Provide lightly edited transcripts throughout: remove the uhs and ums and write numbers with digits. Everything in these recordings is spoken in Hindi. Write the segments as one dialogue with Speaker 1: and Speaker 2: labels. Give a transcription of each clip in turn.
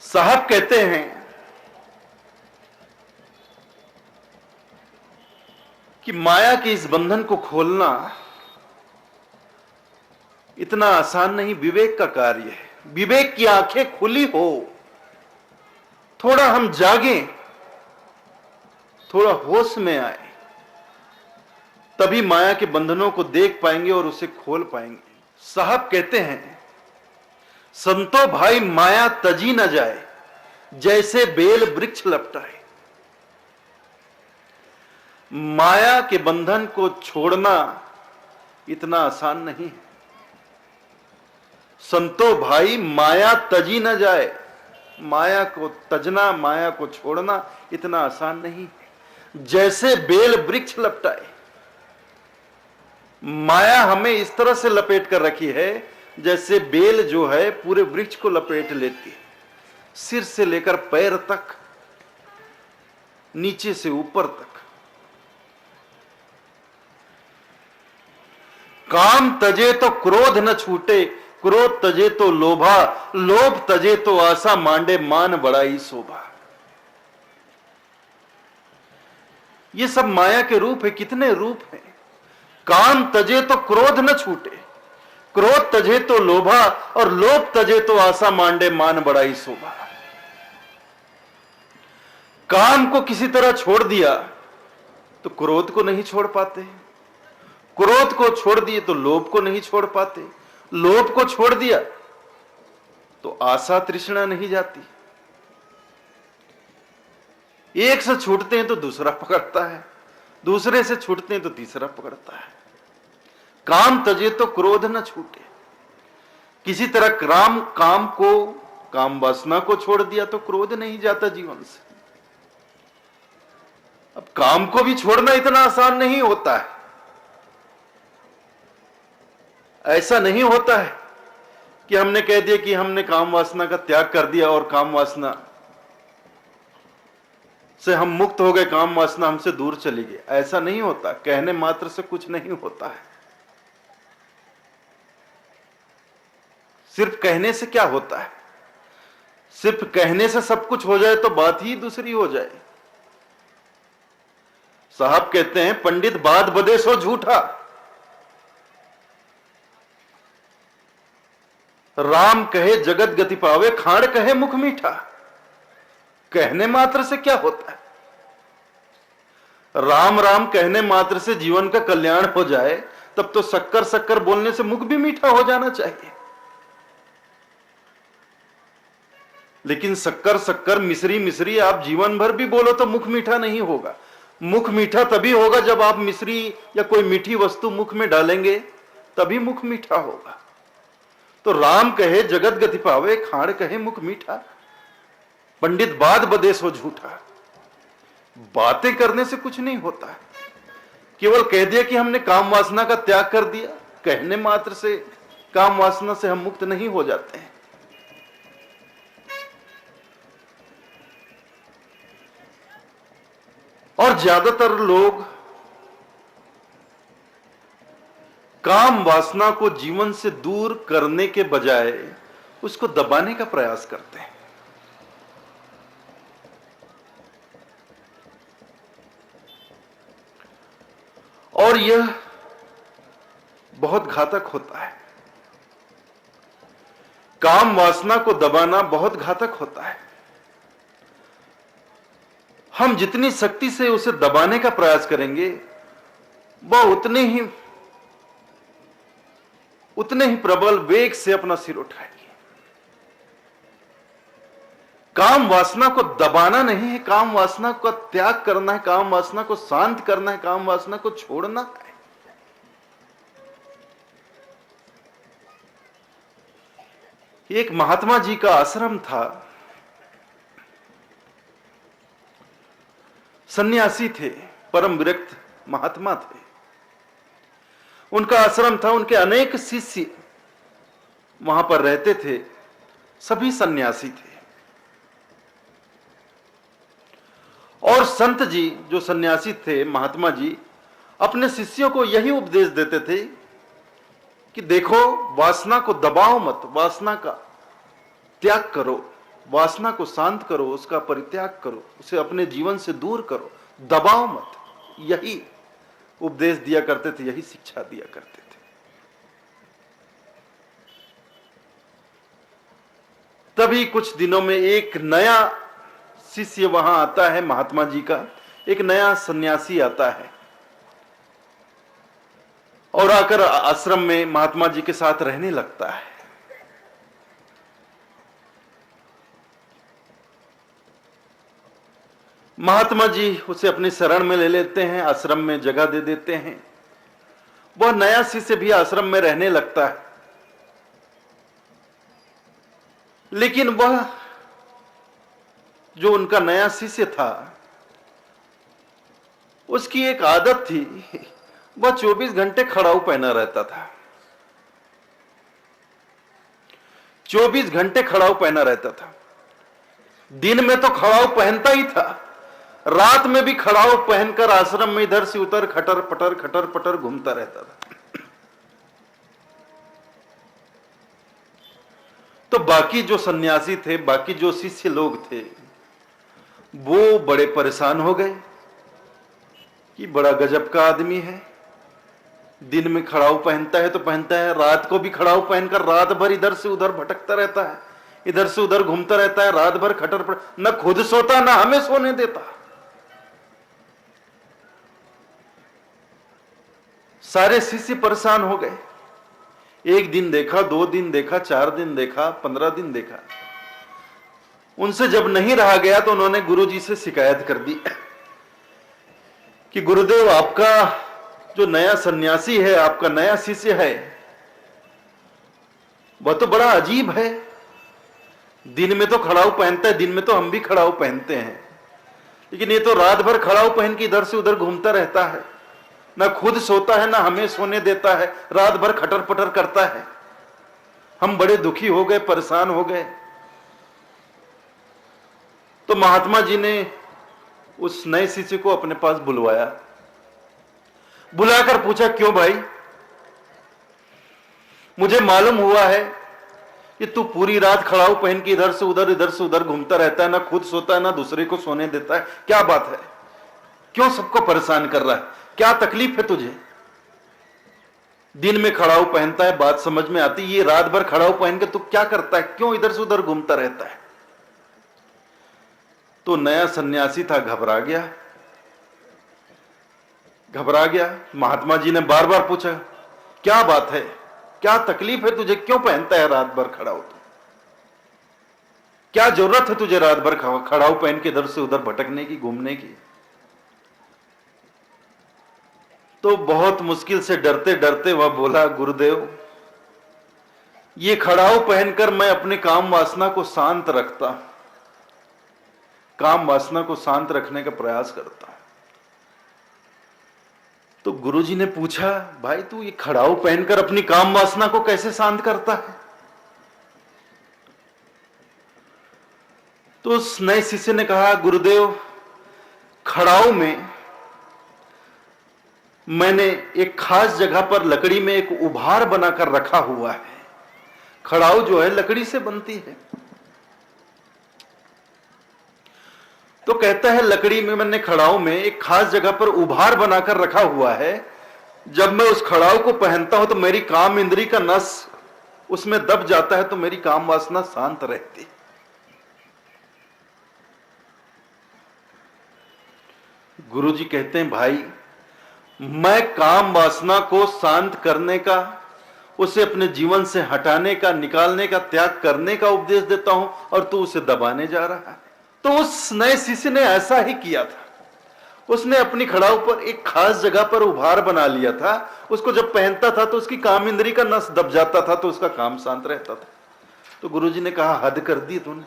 Speaker 1: साहब कहते हैं कि माया के इस बंधन को खोलना इतना आसान नहीं, विवेक का कार्य है। विवेक की आंखें खुली हो, थोड़ा हम जागें, थोड़ा होश में आए, तभी माया के बंधनों को देख पाएंगे और उसे खोल पाएंगे। साहब कहते हैं, संतो भाई माया तजी न जाए, जैसे बेल वृक्ष लपटाए। माया के बंधन को छोड़ना इतना आसान नहीं है। संतो भाई माया तजी न जाए, माया को तजना, माया को छोड़ना इतना आसान नहीं है। जैसे बेल वृक्ष लपटाए, माया हमें इस तरह से लपेट कर रखी है जैसे बेल जो है पूरे वृक्ष को लपेट लेती है, सिर से लेकर पैर तक, नीचे से ऊपर तक। काम तजे तो क्रोध न छूटे, क्रोध तजे तो लोभा, लोभ तजे तो आशा, मांडे मान बड़ाई शोभा। ये सब माया के रूप है। कितने रूप हैं? काम तजे तो क्रोध न छूटे, क्रोध तजे तो लोभा, और लोभ तजे तो आशा, मांडे मान बड़ाई शोभा। काम को किसी तरह छोड़ दिया तो क्रोध को नहीं छोड़ पाते, क्रोध को छोड़ दिए तो लोभ को नहीं छोड़ पाते, लोभ को छोड़ दिया तो आशा तृष्णा नहीं जाती। एक से छूटते हैं तो दूसरा पकड़ता है, दूसरे से छूटते हैं तो तीसरा पकड़ता है। काम तजे तो क्रोध न छूटे। किसी तरह काम को, काम वासना को छोड़ दिया तो क्रोध नहीं जाता जीवन से। अब काम को भी छोड़ना इतना आसान नहीं होता है। ऐसा नहीं होता है कि हमने कह दिया कि हमने काम वासना का त्याग कर दिया और काम वासना से हम मुक्त हो गए, काम वासना हमसे दूर चली गई। ऐसा नहीं होता। कहने मात्र से कुछ नहीं होता है। सिर्फ कहने से क्या होता है? सिर्फ कहने से सब कुछ हो जाए तो बात ही दूसरी हो जाए। साहब कहते हैं, पंडित बात बदे सो झूठा, राम कहे जगत गति पावे, खाड़ कहे मुख मीठा। कहने मात्र से क्या होता है? राम राम कहने मात्र से जीवन का कल्याण हो जाए, तब तो शक्कर शक्कर बोलने से मुख भी मीठा हो जाना चाहिए। लेकिन शक्कर शक्कर, मिश्री मिश्री आप जीवन भर भी बोलो तो मुख मीठा नहीं होगा। मुख मीठा तभी होगा जब आप मिश्री या कोई मीठी वस्तु मुख में डालेंगे, तभी मुख मीठा होगा। तो राम कहे जगत गति पावे, खाड़ कहे मुख मीठा। पंडित बात बदे सो झूठा। बातें करने से कुछ नहीं होता है। केवल कह दिया कि हमने काम वासना का त्याग कर दिया, कहने मात्र से काम वासना से हम मुक्त नहीं हो जाते हैं। और ज्यादातर लोग काम वासना को जीवन से दूर करने के बजाय उसको दबाने का प्रयास करते हैं। और यह बहुत घातक होता है। काम वासना को दबाना बहुत घातक होता है। हम जितनी शक्ति से उसे दबाने का प्रयास करेंगे, वह उतने ही प्रबल वेग से अपना सिर उठाएगी। काम वासना को दबाना नहीं है, काम वासना का त्याग करना है, काम वासना को शांत करना है, काम वासना को छोड़ना है। एक महात्मा जी का आश्रम था। सन्यासी थे, परम विरक्त महात्मा थे। उनका आश्रम था, उनके अनेक शिष्य वहां पर रहते थे, सभी सन्यासी थे। और संत जी जो सन्यासी थे, महात्मा जी, अपने शिष्यों को यही उपदेश देते थे कि देखो, वासना को दबाओ मत, वासना का त्याग करो, वासना को शांत करो, उसका परित्याग करो, उसे अपने जीवन से दूर करो, दबाओ मत। यही उपदेश दिया करते थे, यही शिक्षा दिया करते थे। तभी कुछ दिनों में एक नया शिष्य वहां आता है, महात्मा जी का एक नया सन्यासी आता है और आकर आश्रम में महात्मा जी के साथ रहने लगता है। महात्मा जी उसे अपनी शरण में ले लेते हैं, आश्रम में जगह दे देते हैं। वह नया शिष्य भी आश्रम में रहने लगता है, लेकिन वह जो उनका नया शिष्य था, उसकी एक आदत थी, वह 24 घंटे खड़ाऊ पहना रहता था। 24 घंटे खड़ाऊ पहना रहता था। दिन में तो खड़ाऊ पहनता ही था, रात में भी खड़ाऊ पहनकर आश्रम में इधर से उधर खटर पटर घूमता रहता था। तो बाकी जो सन्यासी थे, बाकी जो शिष्य लोग थे, वो बड़े परेशान हो गए कि बड़ा गजब का आदमी है, दिन में खड़ाऊ पहनता है तो पहनता है, रात को भी खड़ाऊ पहनकर रात भर इधर से उधर भटकता रहता है, इधर से उधर घूमता रहता है, रात भर खटर पटर, न खुद सोता न हमें सोने देता। सारे शिष्य परेशान हो गए। एक दिन देखा, 2 दिन देखा, 4 दिन देखा, 15 दिन देखा। उनसे जब नहीं रहा गया तो उन्होंने गुरुजी से शिकायत कर दी कि गुरुदेव, आपका जो नया सन्यासी है, आपका नया शिष्य है, वह तो बड़ा अजीब है। दिन में तो खड़ाऊ पहनता है, दिन में तो हम भी खड़ाऊ पहनते हैं, लेकिन ये तो रात भर खड़ाऊ पहन के इधर से उधर घूमता रहता है, ना खुद सोता है ना हमें सोने देता है, रात भर खटर पटर करता है। हम बड़े दुखी हो गए, परेशान हो गए। तो महात्मा जी ने उस नए शिष्य को अपने पास बुलवाया, बुलाकर पूछा, क्यों भाई, मुझे मालूम हुआ है कि तू पूरी रात खड़ाऊ पहन के इधर से उधर घूमता रहता है, ना खुद सोता है ना दूसरे को सोने देता है, क्या बात है, क्यों सबको परेशान कर रहा है, क्या तकलीफ है तुझे? दिन में खड़ाऊ पहनता है, बात समझ में आती, ये रात भर खड़ाऊ पहन के तू क्या करता है, क्यों इधर से उधर घूमता रहता है? तो नया सन्यासी था, घबरा गया। महात्मा जी ने बार बार पूछा, क्या बात है, क्या तकलीफ है तुझे, क्यों पहनता है रात भर खड़ाऊ तू, क्या जरूरत है तुझे रात भर खड़ाऊ पहन के इधर से उधर भटकने की, घूमने की? तो बहुत मुश्किल से डरते डरते वह बोला, गुरुदेव, ये खड़ाऊ पहनकर मैं अपने काम वासना को शांत रखता, काम वासना को शांत रखने का प्रयास करता हूं। तो गुरुजी ने पूछा, भाई तू ये खड़ाऊ पहनकर अपनी काम वासना को कैसे शांत करता है? तो उस नए शिष्य ने कहा, गुरुदेव, खड़ाऊ में मैंने एक खास जगह पर लकड़ी में एक उभार बनाकर रखा हुआ है। खड़ाऊ जो है लकड़ी से बनती है। तो कहता है, लकड़ी में मैंने खड़ाऊ में एक खास जगह पर उभार बनाकर रखा हुआ है। जब मैं उस खड़ाऊ को पहनता हूं तो मेरी काम इंद्री का नस उसमें दब जाता है, तो मेरी काम वासना शांत रहती। गुरुजी कहते हैं, भाई मैं काम वासना को शांत करने का, उसे अपने जीवन से हटाने का, निकालने का, त्याग करने का उपदेश देता हूं और तू उसे दबाने जा रहा है। तो उस नए शिष्य ने ऐसा ही किया था। उसने अपनी खड़ाऊ पर एक खास जगह पर उभार बना लिया था। उसको जब पहनता था तो उसकी काम इंद्री का नस दब जाता था, तो उसका काम शांत रहता था। तो गुरुजी ने कहा, हद कर दी तूने।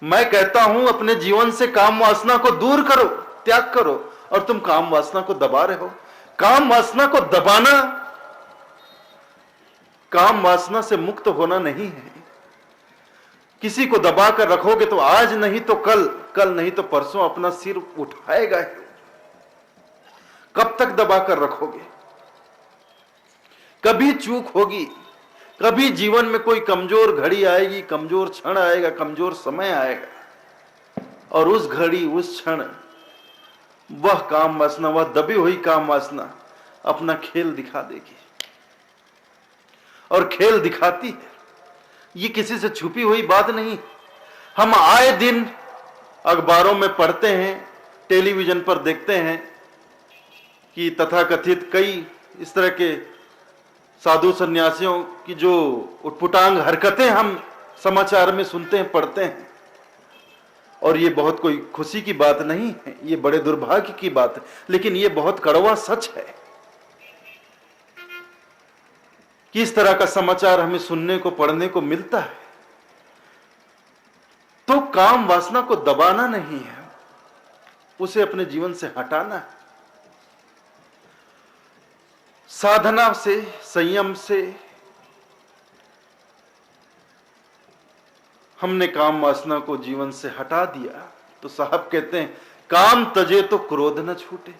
Speaker 1: मैं कहता हूं अपने जीवन से काम वासना को दूर करो, त्याग करो, और तुम काम वासना को दबा रहे हो। काम वासना को दबाना काम वासना से मुक्त होना नहीं है। किसी को दबा कर रखोगे तो आज नहीं तो कल, कल नहीं तो परसों अपना सिर उठाएगा ही। कब तक दबा कर रखोगे? कभी चूक होगी, कभी जीवन में कोई कमजोर घड़ी आएगी, कमजोर क्षण आएगा, कमजोर समय आएगा, और उस घड़ी, उस क्षण वह काम वासना, वह दबी हुई काम वासना अपना खेल दिखा देगी, और खेल दिखाती है। ये किसी से छुपी हुई बात नहीं। हम आए दिन अखबारों में पढ़ते हैं, टेलीविजन पर देखते हैं कि तथाकथित कई इस तरह के साधु सन्यासियों की जो उटपुटांग हरकतें हम समाचार में सुनते हैं, पढ़ते हैं, और ये बहुत कोई खुशी की बात नहीं है, ये बड़े दुर्भाग्य की बात है, लेकिन ये बहुत कड़वा सच है कि इस तरह का समाचार हमें सुनने को, पढ़ने को मिलता है। तो काम वासना को दबाना नहीं है, उसे अपने जीवन से हटाना है। साधना से, संयम से हमने काम वासना को जीवन से हटा दिया तो साहब कहते हैं, काम तजे तो क्रोध न छूटे।